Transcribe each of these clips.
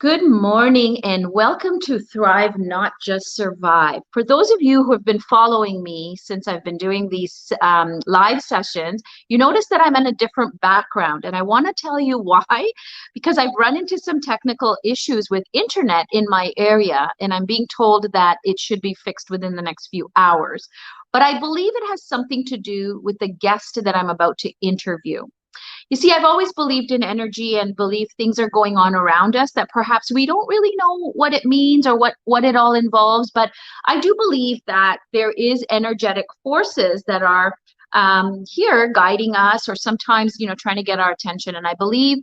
Good morning and welcome to Thrive, Not Just Survive. For those of you who have been following me since I've been doing these live sessions, you notice that I'm in a different background. And I want to tell you why, because I've run into some technical issues with internet in my area, and I'm being told that it should be fixed within the next few hours. But I believe it has something to do with the guest that I'm about to interview. You see, I've always believed in energy and believe things are going on around us that perhaps we don't really know what it means or what it all involves. But I do believe that there is energetic forces that are here guiding us or sometimes, trying to get our attention. And I believe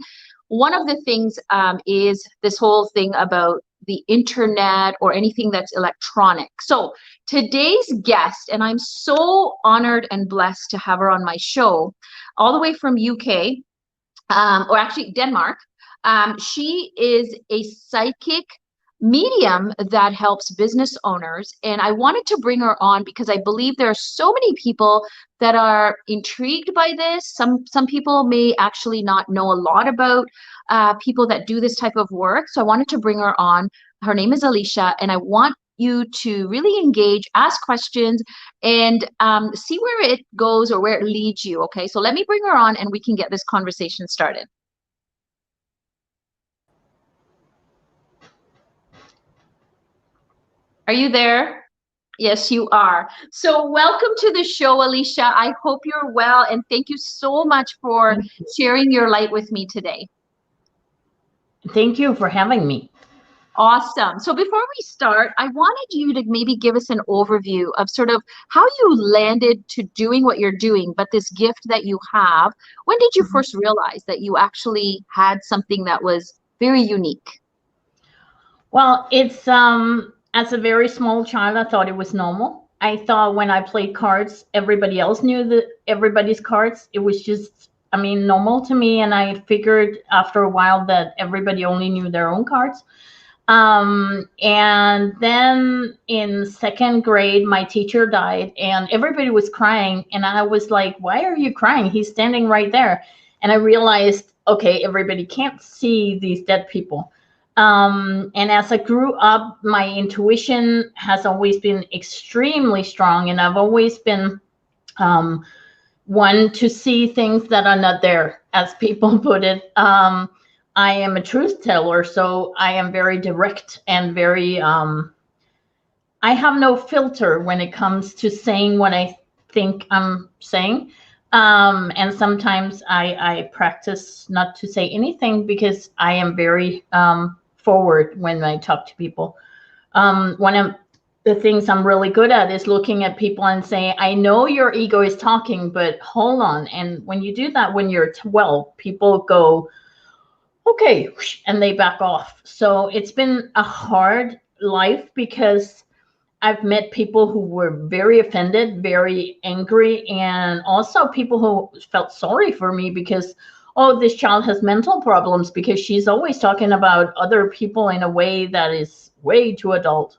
one of the things is this whole thing about the internet or anything that's electronic. So today's guest, and I'm so honored and blessed to have her on my show, all the way from UK, or actually Denmark. She is a psychic medium that helps business owners. And I wanted to bring her on because I believe there are so many people that are intrigued by this. Some people may actually not know a lot about people that do this type of work. So I wanted to bring her on. Her name is Alicia, and I want you to really engage, ask questions, and see where it goes or where it leads you. Okay, so let me bring her on and we can get this conversation started. Are you there? Yes, you are. So welcome to the show, Alicia. I hope you're well, and thank you so much for sharing your light with me today. Thank you for having me. Awesome. So before we start, I wanted you to maybe give us an overview of sort of how you landed to doing what you're doing, but this gift that you have. When did you first realize that you actually had something that was very unique? Well, it's as a very small child, I thought it was normal. I thought when I played cards, everybody else knew everybody's cards. It was just, normal to me. And I figured after a while that everybody only knew their own cards. And then in second grade, my teacher died and everybody was crying. And I was like, why are you crying? He's standing right there. And I realized, okay, everybody can't see these dead people. And as I grew up, my intuition has always been extremely strong. And I've always been one to see things that are not there, as people put it. I am a truth teller, so I am very direct and very, I have no filter when it comes to saying what I think I'm saying. And sometimes I practice not to say anything because I am very forward when I talk to people. One of the things I'm really good at is looking at people and saying, I know your ego is talking, but hold on. And when you do that, when you're 12, people go, okay, and they back off. So it's been a hard life because I've met people who were very offended, very angry, and also people who felt sorry for me because, oh, this child has mental problems because she's always talking about other people in a way that is way too adult.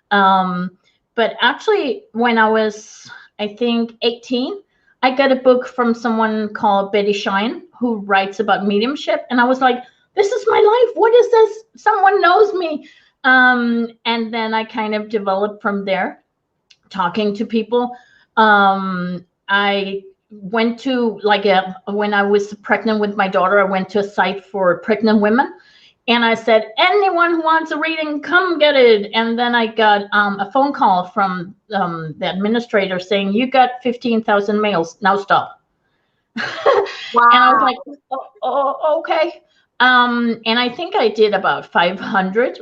But actually, when I was, I think, 18, I got a book from someone called Betty Shine, who writes about mediumship. And I was like, this is my life. What is this? Someone knows me. And then I kind of developed from there, talking to people. I went to when I was pregnant with my daughter, I went to a site for pregnant women. And I said, anyone who wants a reading, come get it. And then I got a phone call from the administrator saying, you got 15,000 mails. Now stop. Wow. And I was like, oh, okay. And I think I did about 500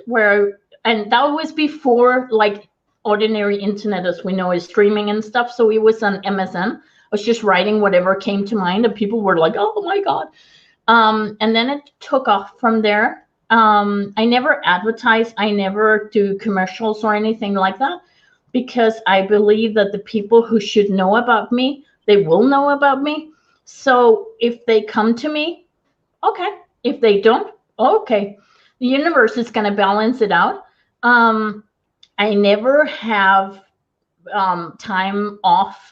and that was before like ordinary internet as we know is streaming and stuff. So it was on MSN. I was just writing whatever came to mind and people were like, oh my God. And then it took off from there. I never advertise. I never do commercials or anything like that because I believe that the people who should know about me, they will know about me. So if they come to me, okay. If they don't, okay. The universe is going to balance it out. I never have time off.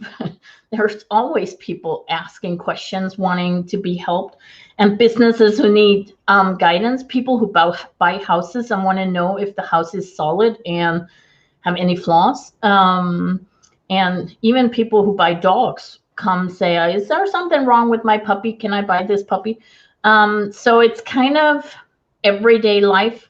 There's always people asking questions, wanting to be helped. and businesses who need guidance, people who buy houses and want to know if the house is solid and have any flaws. And even people who buy dogs come say, is there something wrong with my puppy? Can I buy this puppy? So it's kind of everyday life.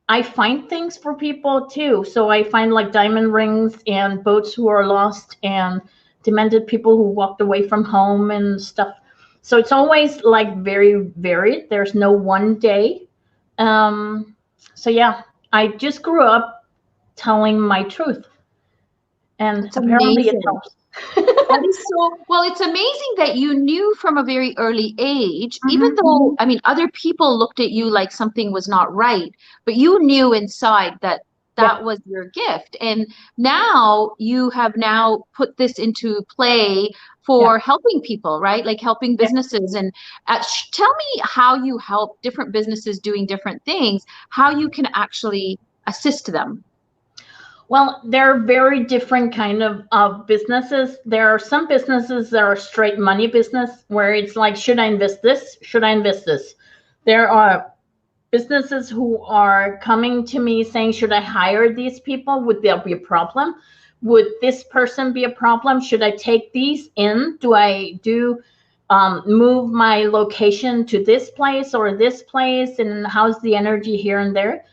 I find things for people too. So I find like diamond rings and boats who are lost and demented people who walked away from home and stuff. So it's always like very varied. There's no one day. So yeah, I just grew up telling my truth, and It's apparently it amazing. helps. That is so, well, it's amazing that you knew from a very early age, even Mhm. though, I mean, other people looked at you like something was not right, but you knew inside that Yeah, that was your gift. And now you have now put this into play yeah, for helping people, right? Like helping yeah. businesses. And tell me how you help different businesses doing different things, how you can actually assist them. Well, there are very different kind of businesses. There are some businesses that are straight money business where it's like, should I invest this? Should I invest this? There are businesses who are coming to me saying, should I hire these people? Would there be a problem? Would this person be a problem? Should I take these in? Do I move my location to this place or this place? And how's the energy here and there?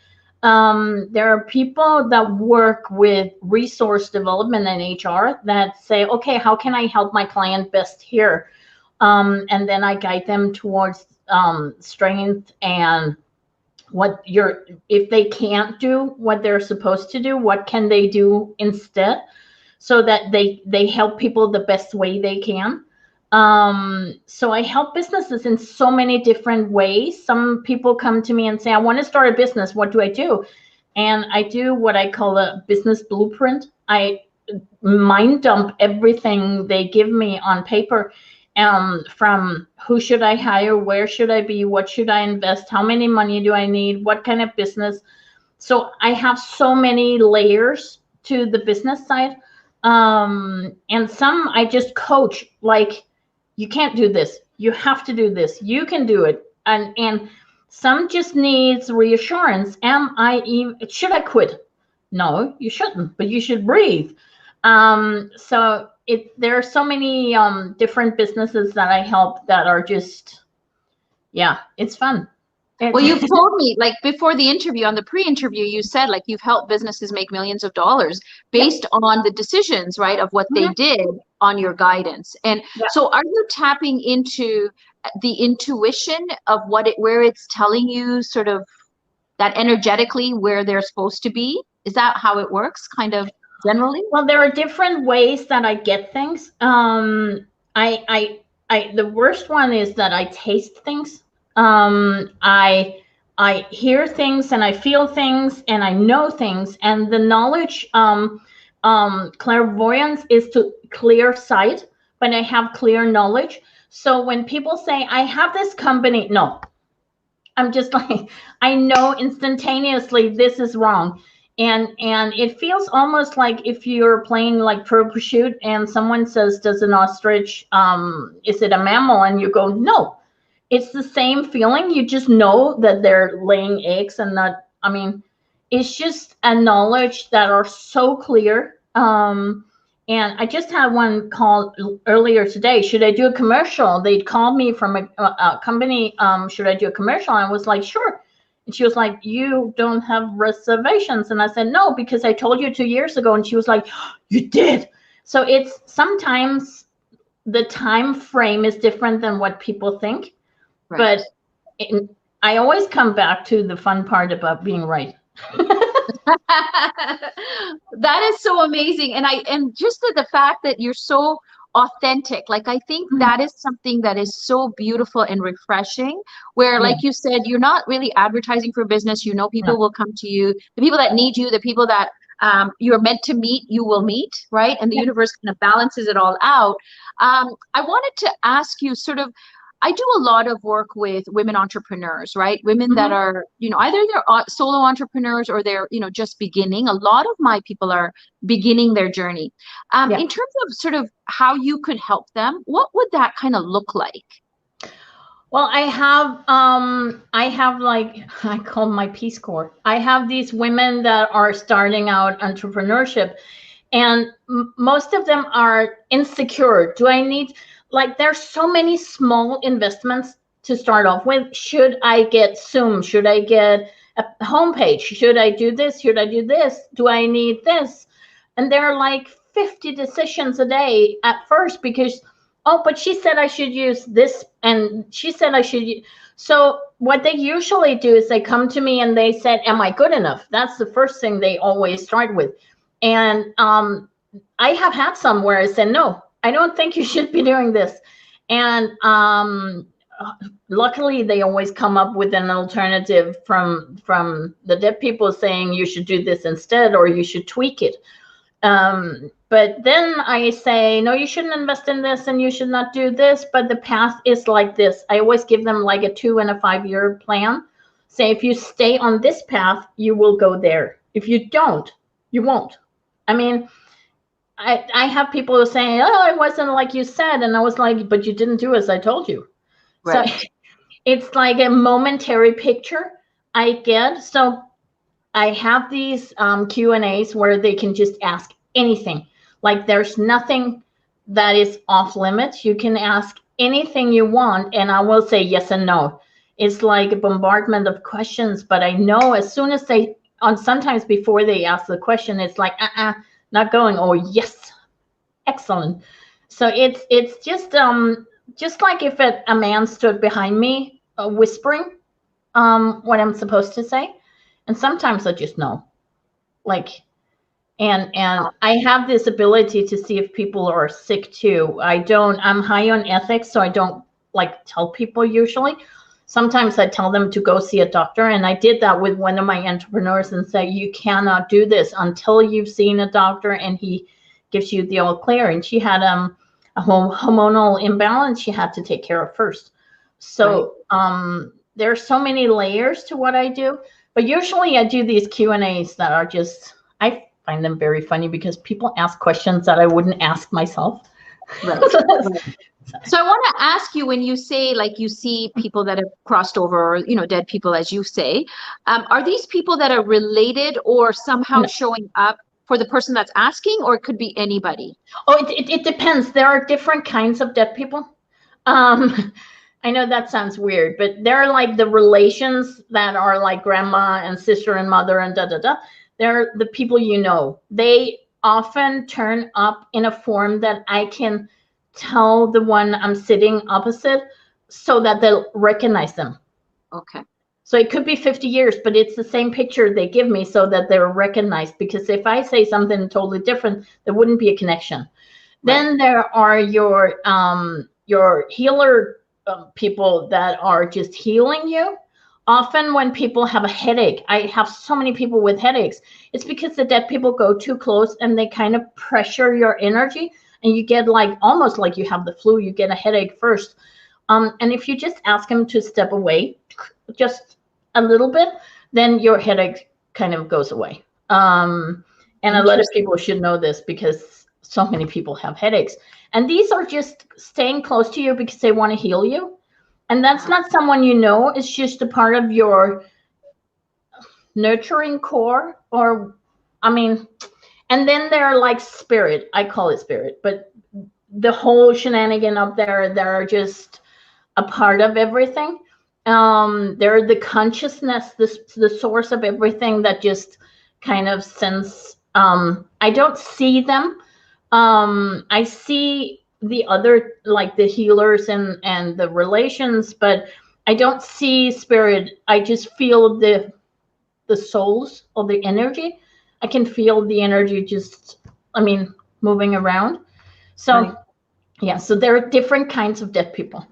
There are people that work with resource development and HR that say, okay, how can I help my client best here? And then I guide them towards strength and if they can't do what they're supposed to do, what can they do instead, so that they help people the best way they can. So I help businesses in so many different ways. Some people come to me and say, I want to start a business, what do I do? And I do what I call a business blueprint. I mind dump everything they give me on paper, from who should I hire, where should I be, what should I invest, how many money do I need, what kind of business. So I have so many layers to the business side. And some I just coach, like, you can't do this, you have to do this, you can do it. And some just needs reassurance. Should I quit? No, you shouldn't, but you should breathe. So there are so many different businesses that I help that are just, yeah, it's fun. Well, you've told me, like before the interview, on the pre-interview, you said like you've helped businesses make millions of dollars Yeah. based on the decisions, right, of what they Mhm. did on your guidance. And Yeah. so are you tapping into the intuition of where it's telling you sort of that energetically where they're supposed to be? Is that how it works, kind of generally? Well, there are different ways that I get things. The worst one is that I taste things. Um, I, I hear things and I feel things and I know things. And the knowledge, clairvoyance is to clear sight, but I have clear knowledge. So when people say, I have this company, no, I'm just like, I know instantaneously this is wrong. And it feels almost like if you're playing like Trivial Pursuit and someone says, does an ostrich, is it a mammal? And you go, no. It's the same feeling. You just know that they're laying eggs and not, I mean, it's just a knowledge that are so clear. And I just had one call earlier today. Should I do a commercial? They called me from a company. Should I do a commercial? And I was like, sure. And she was like, you don't have reservations. And I said, no, because I told you 2 years ago. And she was like, you did. So it's sometimes the time frame is different than what people think. Right. But I always come back to the fun part about being right. That is so amazing. And just the fact that you're so authentic, like I think that is something that is so beautiful and refreshing, where Yeah. like you said, you're not really advertising for business. You know, people No. will come to you, the people that need you, the people that you're meant to meet, you will meet, right? And the Yeah. universe kind of balances it all out. I wanted to ask you sort of, I do a lot of work with women entrepreneurs, right? Women that are, either they're solo entrepreneurs or they're, just beginning. A lot of my people are beginning their journey. Yeah. In terms of sort of how you could help them, what would that kind of look like? Well, I have like I call my Peace Corps. I have these women that are starting out entrepreneurship, and most of them are insecure. Do I need, like, there's so many small investments to start off with. Should I get Zoom? Should I get a homepage? Should I do this? Should I do this? Do I need this? And there are like 50 decisions a day at first because, oh, but she said I should use this, and she said I should so what they usually do is they come to me and they said, am I good enough? That's the first thing they always start with. And I have had some where I said, no, I don't think you should be doing this. And luckily, they always come up with an alternative from the dead people saying you should do this instead, or you should tweak it. But then I say, no, you shouldn't invest in this and you should not do this, but the path is like this. I always give them like a 2 and a 5 year plan. Say, if you stay on this path, you will go there. If you don't, you won't. I mean, I have people who are saying, oh, it wasn't like you said. And I was like, but you didn't do as I told you. Right. So it's like a momentary picture I get. So I have these Q&As where they can just ask anything. Like, there's nothing that is off limits. You can ask anything you want, and I will say yes and no. It's like a bombardment of questions, but I know as soon as they, sometimes before they ask the question, it's like, not going, oh, yes, excellent. So it's just like if a man stood behind me whispering what I'm supposed to say. And sometimes I just know, like, and I have this ability to see if people are sick too. I'm high on ethics, so I don't like tell people usually. Sometimes I tell them to go see a doctor. And I did that with one of my entrepreneurs and say, you cannot do this until you've seen a doctor and he gives you the all clear. And she had a hormonal imbalance she had to take care of first. So there are so many layers to what I do. But usually I do these Q&As that are just, I find them very funny because people ask questions that I wouldn't ask myself. Right. So I want to ask you, when you say, like, you see people that have crossed over, or, dead people, as you say, are these people that are related or somehow showing up for the person that's asking, or it could be anybody? Oh, it depends. There are different kinds of dead people. I know that sounds weird, but there are like the relations that are like grandma and sister and mother and da-da-da. They're the people you know. They often turn up in a form that I can tell the one I'm sitting opposite so that they'll recognize them. Okay. So it could be 50 years, but it's the same picture they give me so that they're recognized. Because if I say something totally different, there wouldn't be a connection. Right. Then there are your healer people that are just healing you. Often when people have a headache, I have so many people with headaches. It's because the dead people go too close and they kind of pressure your energy, and you get like almost like you have the flu. You get a headache first. And if you just ask them to step away just a little bit, then your headache kind of goes away. And a lot of people should know this because so many people have headaches. And these are just staying close to you because they want to heal you. And that's not someone you know. It's just a part of your nurturing core, or, I mean, and then they're like spirit. I call it spirit, but the whole shenanigan up there, they're just a part of everything. They're the consciousness, the source of everything that just kind of sends. I don't see them. I see the other, like the healers and the relations, but I don't see spirit. I just feel the souls or the energy. I can feel the energy just, moving around. So, right. Yeah, so there are different kinds of dead people.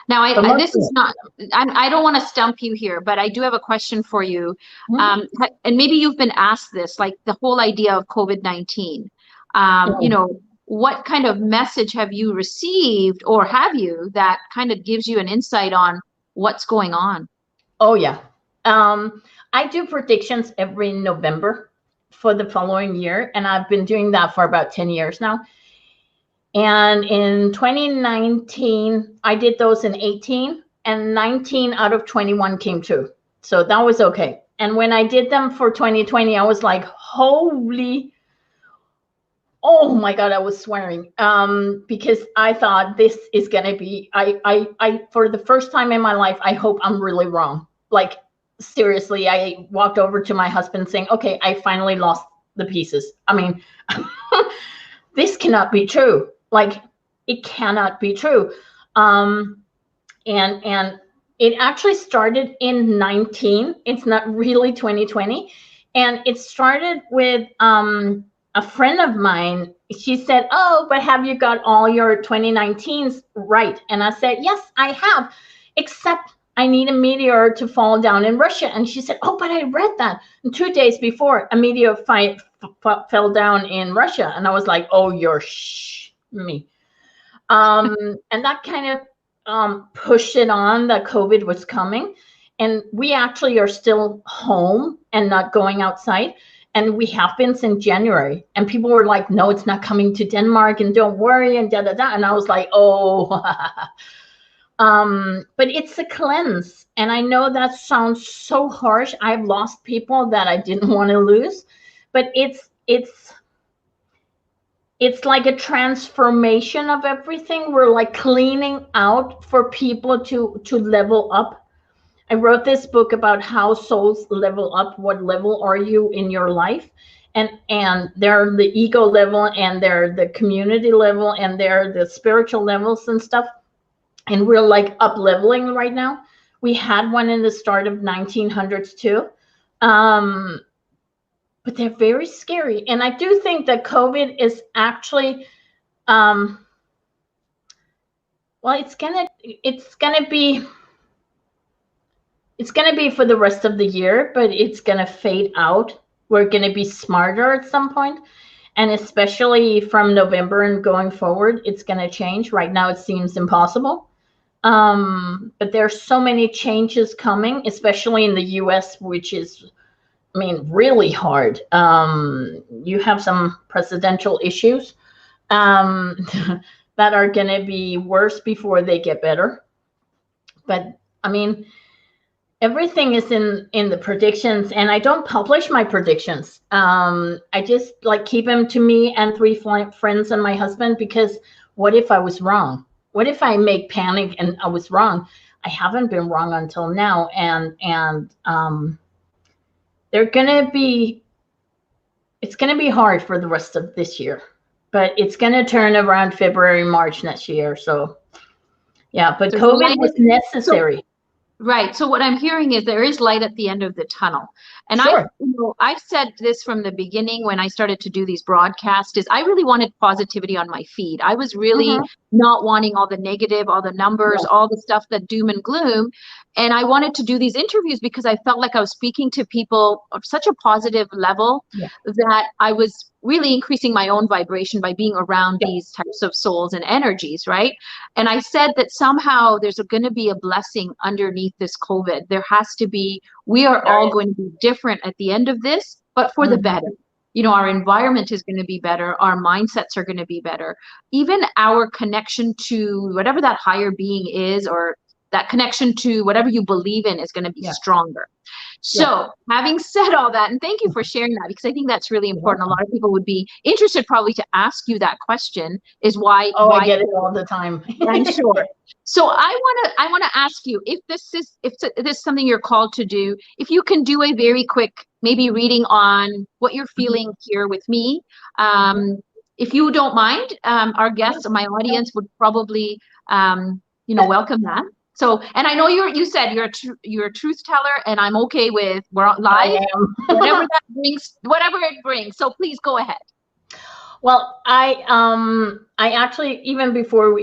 Now, this is not, I don't want to stump you here, but I do have a question for you. Mm-hmm. And maybe you've been asked this, like the whole idea of COVID-19. What kind of message have you received, or have you, that kind of gives you an insight on what's going on? Oh, yeah. I do predictions every November for the following year, and I've been doing that for about 10 years now. And in 2019, I did those in 18, and 19 out of 21 came true. So that was okay. And when I did them for 2020, I was like, holy, oh my God, I was swearing, because I thought this is going to be, I, for the first time in my life, I hope I'm really wrong. Like, seriously, I walked over to my husband saying, okay, I finally lost the pieces. I mean, this cannot be true. Like, it cannot be true. And it actually started in 19. It's not really 2020. And it started with a friend of mine. She said, oh, but have you got all your 2019s right? And I said, yes, I have, except I need a meteor to fall down in Russia. And she said, oh, but I read that. And 2 days before, a meteor fell down in Russia. And I was like, oh, you're me. And that kind of pushed it on that COVID was coming. And we actually are still home and not going outside. And we have been since January. And people were like, no, it's not coming to Denmark, and don't worry, and da da da. And I was like, oh. But it's a cleanse. And I know that sounds so harsh. I've lost people that I didn't want to lose. But it's like a transformation of everything. We're like cleaning out for people to level up. I wrote this book about how souls level up. What level are you in your life? And they're the ego level, and they're the community level, and they're the spiritual levels and stuff. And we're like up leveling right now. We had one in the start of 1900s too. But they're very scary. And I do think that COVID is actually, well, it's gonna be for the rest of the year, but it's gonna fade out. We're gonna be smarter at some point, and especially from November and going forward, it's gonna change. Right now, it seems impossible. But there's so many changes coming, especially in the US, which is, I mean, really hard. You have some presidential issues that are going to be worse before they get better. But I mean, everything is in the predictions, and I don't publish my predictions. I just like keep them to me and 3 friends and my husband, because what if I was wrong? What if I make panic and I was wrong? I haven't been wrong until now, and it's gonna be hard for the rest of this year, but it's gonna turn around February, March next year. So yeah, but so COVID was necessary. Right. So what I'm hearing is there is light at the end of the tunnel. And sure. I've said this from the beginning when I started to do these broadcasts, is I really wanted positivity on my feed. I was really not wanting all the negative, all the numbers, all the stuff that doom and gloom. And I wanted to do these interviews because I felt like I was speaking to people of such a positive level that I was really increasing my own vibration by being around these types of souls and energies, right? And I said that somehow there's going to be a blessing underneath this COVID. There has to be, we are all going to be different at the end of this, but for the better. You know, our environment is going to be better. Our mindsets are going to be better. Even our connection to whatever that higher being is, or that connection to whatever you believe in, is going to be stronger. So having said all that, and thank you for sharing that, because I think that's really important. A lot of people would be interested probably to ask you that question, is why. Oh, I get it all the time. I'm sure. So I want to ask you, if this is something you're called to do, if you can do a very quick, maybe reading on what you're feeling here with me. If you don't mind, our guests, my audience would probably, welcome that. So, and I know you said you're a truth teller, and I'm okay with, we're live, whatever that brings, whatever it brings. So please go ahead. Well, I actually, even before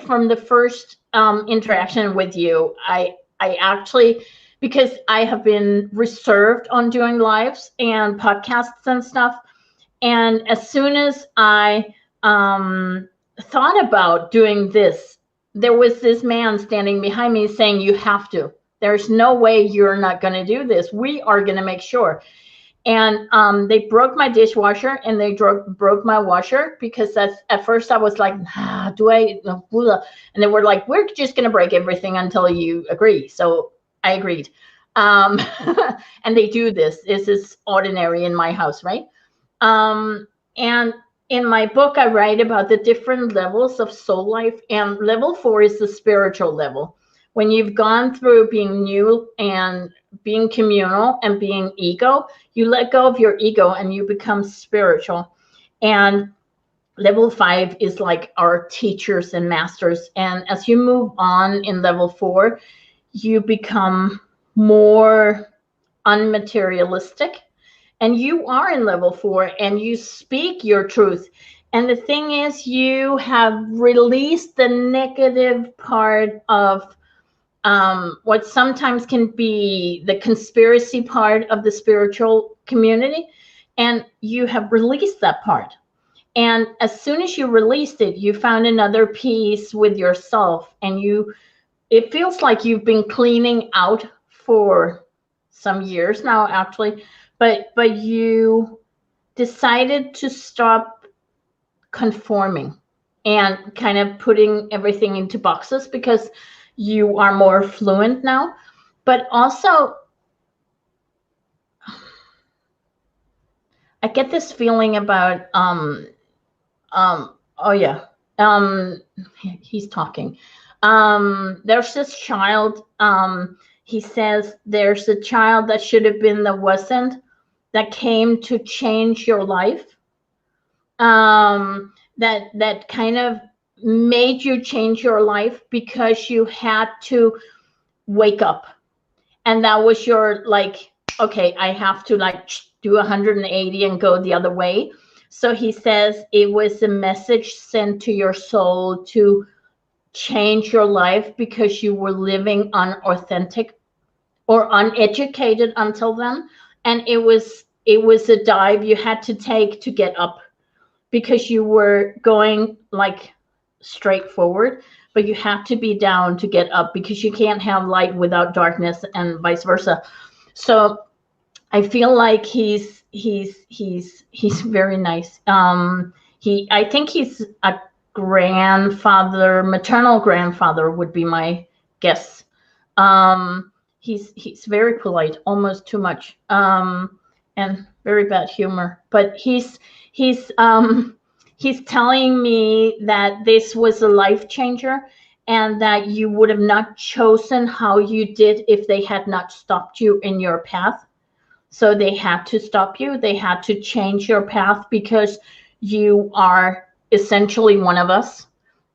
from the first interaction with you, I actually, because I have been reserved on doing lives and podcasts and stuff, and as soon as I thought about doing this, there was this man standing behind me saying, you have to. There's no way you're not going to do this. We are going to make sure. And they broke my dishwasher and they broke my washer, because at first I was like, do I? And they were like, we're just going to break everything until you agree. So I agreed. Um, and they do this. This is ordinary in my house, right? And in my book, I write about the different levels of soul life. And level 4 is the spiritual level. When you've gone through being new and being communal and being ego, you let go of your ego and you become spiritual. And level 5 is like our teachers and masters. And as you move on in level 4, you become more unmaterialistic. And you are in level 4 and you speak your truth. And the thing is, you have released the negative part of what sometimes can be the conspiracy part of the spiritual community, and you have released that part. And as soon as you released it, you found another peace with yourself, and it feels like you've been cleaning out for some years now, actually, but you decided to stop conforming and kind of putting everything into boxes, because you are more fluent now. But also, I get this feeling about oh yeah, he's talking. There's this child. He says there's a child that should have been that wasn't, that came to change your life. That kind of made you change your life because you had to wake up. And that was your, like, okay, I have to like do 180 and go the other way. So he says it was a message sent to your soul to change your life because you were living unauthentic or uneducated until then. And it was a dive you had to take to get up, because you were going like straight forward, but you have to be down to get up, because you can't have light without darkness, and vice versa. So I feel like he's very nice. I think he's a grandfather, maternal grandfather would be my guess. He's very polite, almost too much, and very bad humor. But he's telling me that this was a life changer, and that you would have not chosen how you did if they had not stopped you in your path. So they had to stop you. They had to change your path, because you are essentially one of us,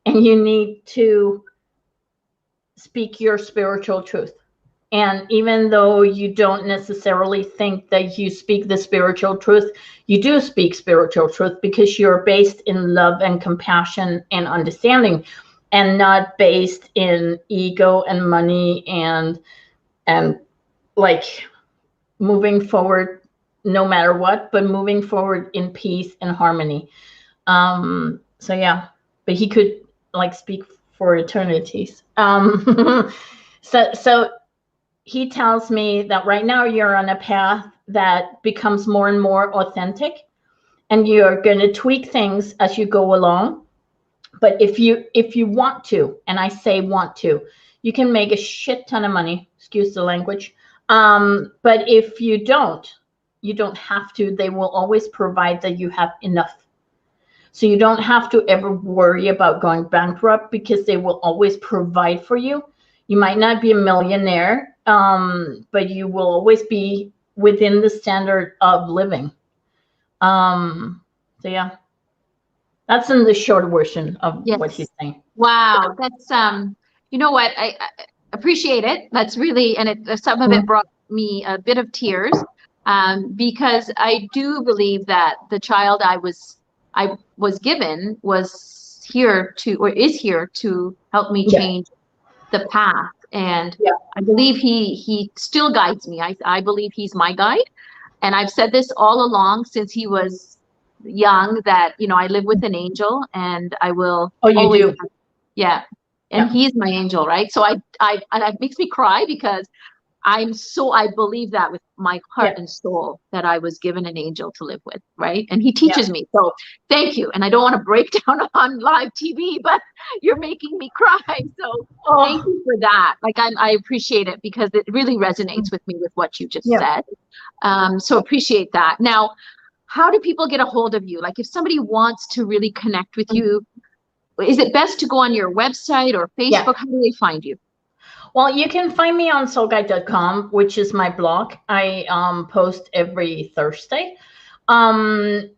and you need to speak your spiritual truth. And even though you don't necessarily think that you speak the spiritual truth, you do speak spiritual truth, because you're based in love and compassion and understanding, and not based in ego and money and like moving forward no matter what, but moving forward in peace and harmony. So yeah, but he could like speak for eternities. So he tells me that right now you're on a path that becomes more and more authentic, and you're going to tweak things as you go along. But if you want to, and I say want to, you can make a shit ton of money, excuse the language. But if you don't have to. They will always provide that you have enough. So you don't have to ever worry about going bankrupt, because they will always provide for you. You might not be a millionaire, but you will always be within the standard of living. So yeah, that's in the short version of what he's saying. Wow, that's you know what, I appreciate it. That's really, and some of it brought me a bit of tears, because I do believe that the child I was given was here to, or is here to help me change the path. And I believe he still guides me. I believe he's my guide. And I've said this all along since he was young, that, you know, I live with an angel, and I will always do. Yeah. And he's my angel, right? So and it makes me cry, because I believe that with my heart Yeah. and soul that I was given an angel to live with, right? And he Yeah. teaches me. So thank you. And I don't want to break down on live TV, but you're making me cry. So thank Oh, you for that. Like I appreciate it because it really resonates with me with what you just yeah. said. So appreciate that. Now, how do people get a hold of you? Like if somebody wants to really connect with you, is it best to go on your website or Yeah. Facebook? How do they find you? Well, you can find me on soulguide.com, which is my blog. I post every Thursday. Um,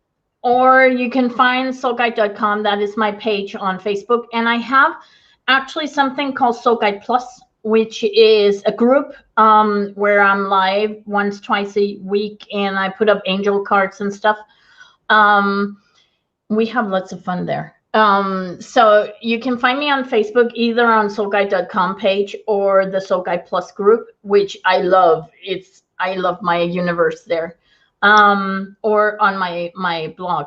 or you can find soulguide.com. That is my page on Facebook. And I have actually something called Soul Guide Plus, which is a group where I'm live once, twice a week, and I put up angel cards and stuff. We have lots of fun there. So you can find me on Facebook, either on soulguide.com page or the Soul Guide Plus group, which I love. I love my universe there. Or on my blog.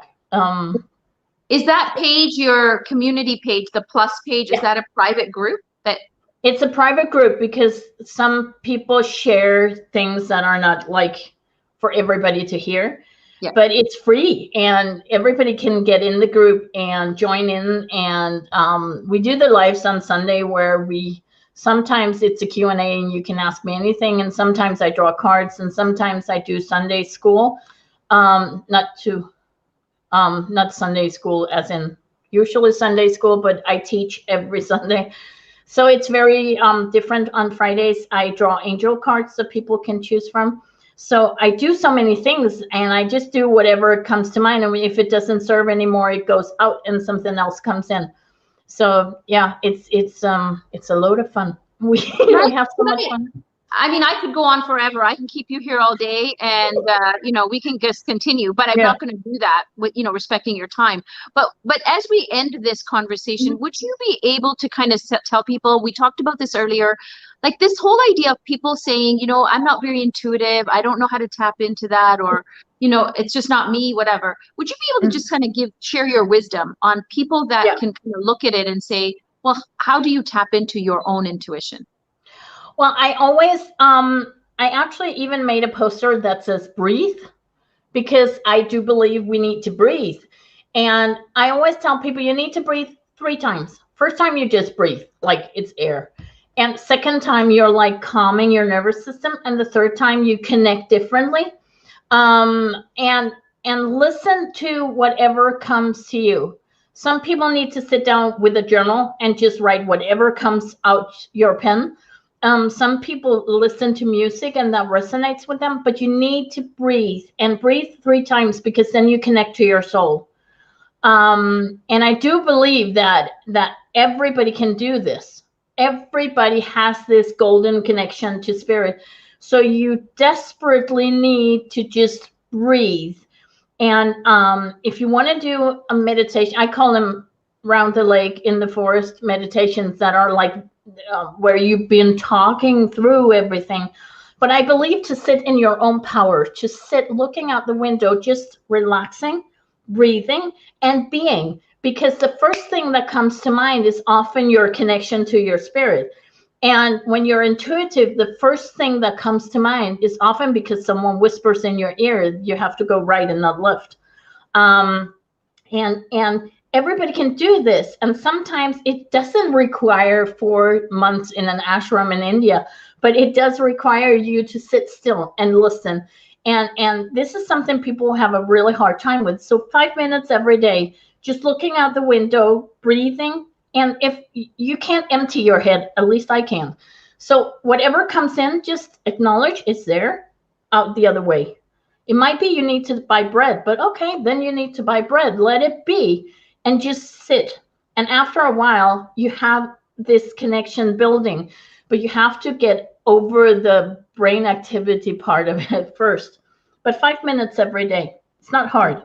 Is that page your community page, the plus page? Is Yeah, that a private group that it's a private group because some people share things that are not like for everybody to hear. yeah. But it's free and everybody can get in the group and join in. And we do the lives on Sunday where sometimes it's a Q&A and you can ask me anything. And sometimes I draw cards and sometimes I do Sunday school. Not Sunday school as in usually Sunday school, but I teach every Sunday. So it's very different. On Fridays, I draw angel cards that people can choose from. So I do so many things and I just do whatever comes to mind. And if it doesn't serve anymore, it goes out and something else comes in. So yeah, it's a load of fun. We Right. we have so much fun. I mean, I could go on forever. I can keep you here all day and, we can just continue, but I'm Yeah. not going to do that with, respecting your time. But as we end this conversation, would you be able to kind of tell people, we talked about this earlier, like this whole idea of people saying, I'm not very intuitive. I don't know how to tap into that, or, it's just not me, whatever. Would you be able to just kind of share your wisdom on people that Yeah. can kind of look at it and say, well, how do you tap into your own intuition? Well, I actually even made a poster that says breathe, because I do believe we need to breathe. And I always tell people you need to breathe 3 times. First time you just breathe like it's air. And second time you're like calming your nervous system. And the third time you connect differently. And listen to whatever comes to you. Some people need to sit down with a journal and just write whatever comes out your pen. Some people listen to music and that resonates with them, but you need to breathe and breathe 3 times because then you connect to your soul. And I do believe that everybody can do this. Everybody has this golden connection to spirit. So you desperately need to just breathe. And if you want to do a meditation, I call them round the lake in the forest meditations that are like where you've been talking through everything. But I believe to sit in your own power, to sit looking out the window, just relaxing, breathing, and being. Because the first thing that comes to mind is often your connection to your spirit. And when you're intuitive, the first thing that comes to mind is often because someone whispers in your ear, you have to go right and not left. And everybody can do this. And sometimes it doesn't require 4 months in an ashram in India, but it does require you to sit still and listen. And this is something people have a really hard time with. So 5 minutes every day, just looking out the window, breathing. And if you can't empty your head, at least I can. So whatever comes in, just acknowledge it's there, out the other way. It might be you need to buy bread, but okay, then you need to buy bread. Let it be and just sit. And after a while, you have this connection building, but you have to get over the brain activity part of it first. But 5 minutes every day, it's not hard.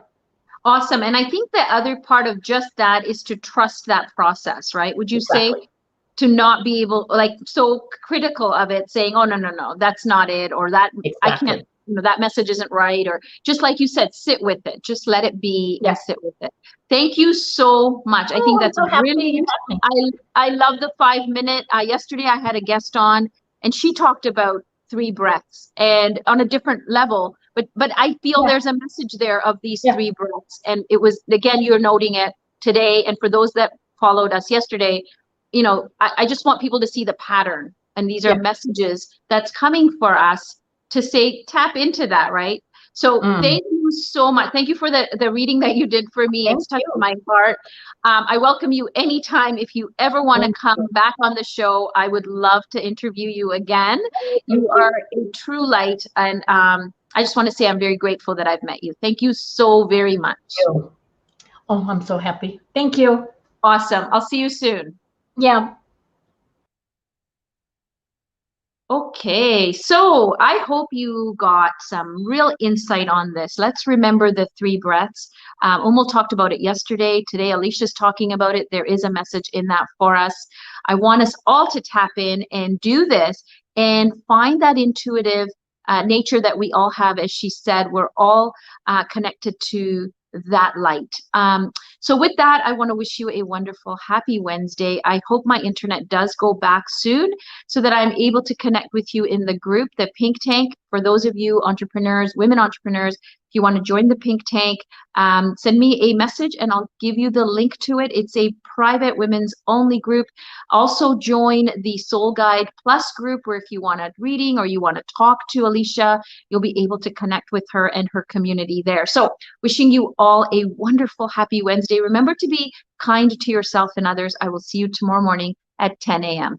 Awesome. And I think the other part of just that is to trust that process, right? Would you say Exactly. to not be able, like, so critical of it, saying, oh, no, that's not it, or that I can't, Exactly. that message isn't right, or just like you said, sit with it, just let it be and Yeah. sit with it. Thank you so much. I Oh, think I'm that's so happy you brilliant. had me. I love the 5 minute. Yesterday I had a guest on and she talked about three breaths and on a different level. But I feel there's a message there of these three breaths. And it was, again, you're noting it today. And for those that followed us yesterday, you know, I just want people to see the pattern. And these are messages that's coming for us to say, tap into that, right? So thank you so much. Thank you for the reading that you did for me. It's touched my heart. I welcome you anytime. If you ever want to come back on the show, I would love to interview you again. You are a true light. And I just want to say I'm very grateful that I've met you. Thank you so very much. Oh, I'm so happy. Thank you. Awesome. I'll see you soon. Yeah. Okay, so I hope you got some real insight on this. Let's remember the three breaths. Umul talked about it yesterday. Today, Alicia's talking about it. There is a message in that for us. I want us all to tap in and do this and find that intuitive nature that we all have. As she said, we're all connected to that light. So with that, I want to wish you a wonderful, happy Wednesday. I hope my internet does go back soon so that I'm able to connect with you in the group, the Pink Tank. For those of you entrepreneurs, women entrepreneurs, if you want to join the Pink Tank, send me a message and I'll give you the link to it. It's a private women's only group. Also join the Soul Guide Plus group, where if you want a reading or you want to talk to Alicia, you'll be able to connect with her and her community there. So wishing you all a wonderful, happy Wednesday. Remember to be kind to yourself and others. I will see you tomorrow morning at 10 a.m.